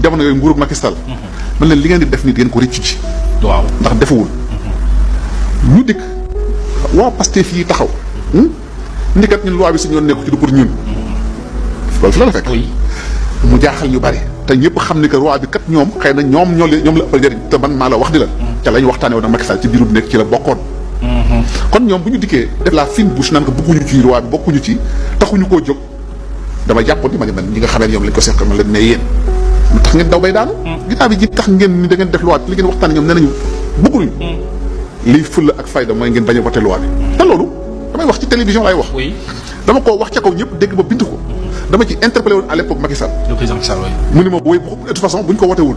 jamono yooyu nguurug Macky Sall man leen li ngeen di def nit ngeen ko rëccu ci waaw ndax defewul ñu dikk waa Pastef yi taxaw ndikat ñun loi bi suñu yoon nekku ci du pour ñun loolu fi la fekk mu jaaxal ñu bari te ñëpp xam ni que loi bi kat ñoom xëy na ñoom la ëppal njëriñ te man maa la wax di la ca la ñu waxtaanee woon ak Macky Sall ci biiru nekk ci la bokkoon kon ñoom bu ñu dikkee def la fine bouche naan ko bëgguñu ci loi bi bokkuñu ci taxuñu koo jóg dama jàppoon ni ma ne man ñi nga xamee ne ñoom lañ ko seq ma leen ne yéen lu tax ngeen daw bay daanu ginnaaw bi ji tax ngeen ni da ngeen def loi bi li ngeen waxtaanee ñoom nee nañu bëgguñu lii fulla ak fayda mooy ngeen bañ a voté loi bi te loolu damay wax ci télévision laay wax dama koo wax ca kaw ñëpp dégg ba bind ko dama ci interpellé woon à l'époque Macky Sall le président Macky Sall mu ni ma booy de toute façon buñ ko wotewul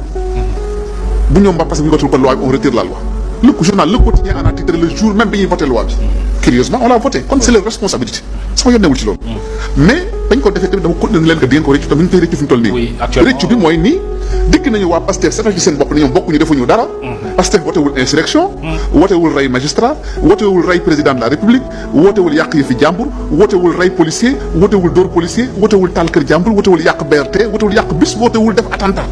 bu ñoom ba parce que bu ñu voté ko loi bi on retire la loi le journal Le Quotidien en a titré le jour même bi ñuy voté loi bi curieusement on l'a voté kon c'est leur responsabilité sama yoon newul ci loolu mais bañ ko defee tamit dama continué leen que di ngeen ko réccu tamit ñu koy réccu fi mu toll nii réccu bi mooy nii dikk nañu waa Pastef seetal ci seen bopp ne ñoom bokkuñu defuñu dara Pastef wotewul insurrection wotewul rey magistrat wotewul rey président de la république wotewul yàq yi fi jàmbur wotewul rey policier wotewul dóor policier wotewul taal kër jàmbur wotewul yàq BRT wotewul yàq bis wotewul def attentat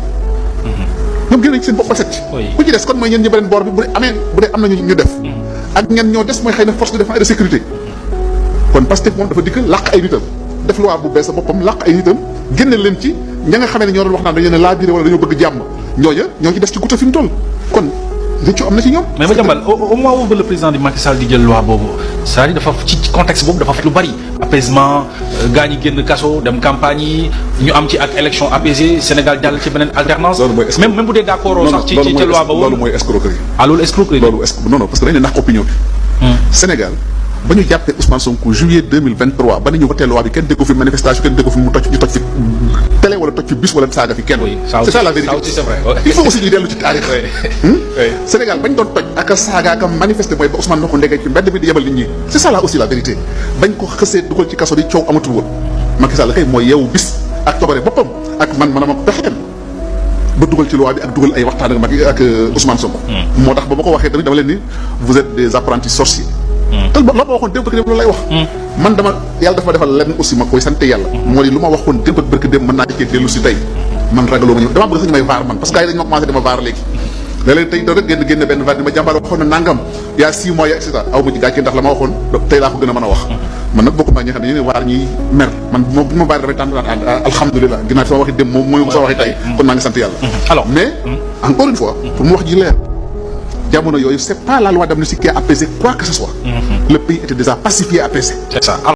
ñoom génn nañ ci seen bopp ba set ci ku ci des kon mooy ñeen ñi beneen boor bi bu dee am na ñu def ak ñen ñoo des mooy xëy na force de défense et de sécurité kon Pastef moom dafa dikk làq ay nitam def loi bu bees sa boppam làq ay nitam génne leen ci ña nga xamee ne ñoo doon wax naan dañu ne laa biire wala dañoo bëgg jàmm ñooña ñoo ci des ci gutta fi mu toll kon rëccu am na ci ñoom. mais ma jàmbal au moment où le président di Macky Sall di jël loi boobu c'est-à-dire dafa ci contexte boobu dafa fekk lu bari apaisement gaa ñi génn kaso dem campagne yi ñu am ci ak élection apaisée Sénégal jàll ci beneen alternance. même bu dee d'accord sax ci loi boobu loolu mooy escroquerie. ah loolu escroquerie. non parce que dañu ne nax opinion bi. Sénégal ba ñu jàppee Ousmane Sonko juillet 2023 ba nañu voté loi bi kenn dégg ko fi manifestation kenn dégg ko fi mu toj ñu toj fi télé wala toj fi bis wala saaga fi kenn. c'est ça la vérité il faut aussi ñu dellu ci taarix. Sénégal bañ doon toj ak saaga ak manifester mooy ba Ousmane na ko ndegee ci mbedd bi di yebal nit ñi c'est ça là aussi la vérité bañ ko xësee dugal ci kaso di coow amatul woon Macky Sall kay mooy yeewu bis ak tobare boppam ak man ma pexeem ba dugal ci loi bi ak dugal ay waxtaan ak Macky ak Ousmane Sonko. moo tax ba ma ko waxee tamit dama leen ni vous êtes des apprentis sorciers. te loolu ma waxoon démb ak démb loolu lay wax. man dama yàlla dafa defal lenn aussi ma koy sant yàlla. moo di lu ma waxoon démb ak barke démb mën naa cee dellu si tey man ragaloo ma ñëw damaa bëgg sax ñu may vaar man parce que gars yi dañu ma commencé dama vaar léegi. léeg-léeg tey doo rek génn benn vaar ni ma jàmbaar waxoon na nangam y a 6 mois et cetera aw ma ci gàcce ndax la ma waxoon tey laa ko gën a mën a wax. man nag bokkuma ñi xam ne ñu ne waar ñiy mer man bu ma vaar damay tànn alhamdulilah ginnaaw sama waxi démb moom mooy sama waxi tey kon maa ngi sant yàlla. alors mais encore une fois pour mu wax ji leer jamono yooyu c'est pas la loi d'amnistie qui a apaisé quoi que ce soit. Le pays était déjà pacifié, apaisé. C'est ça.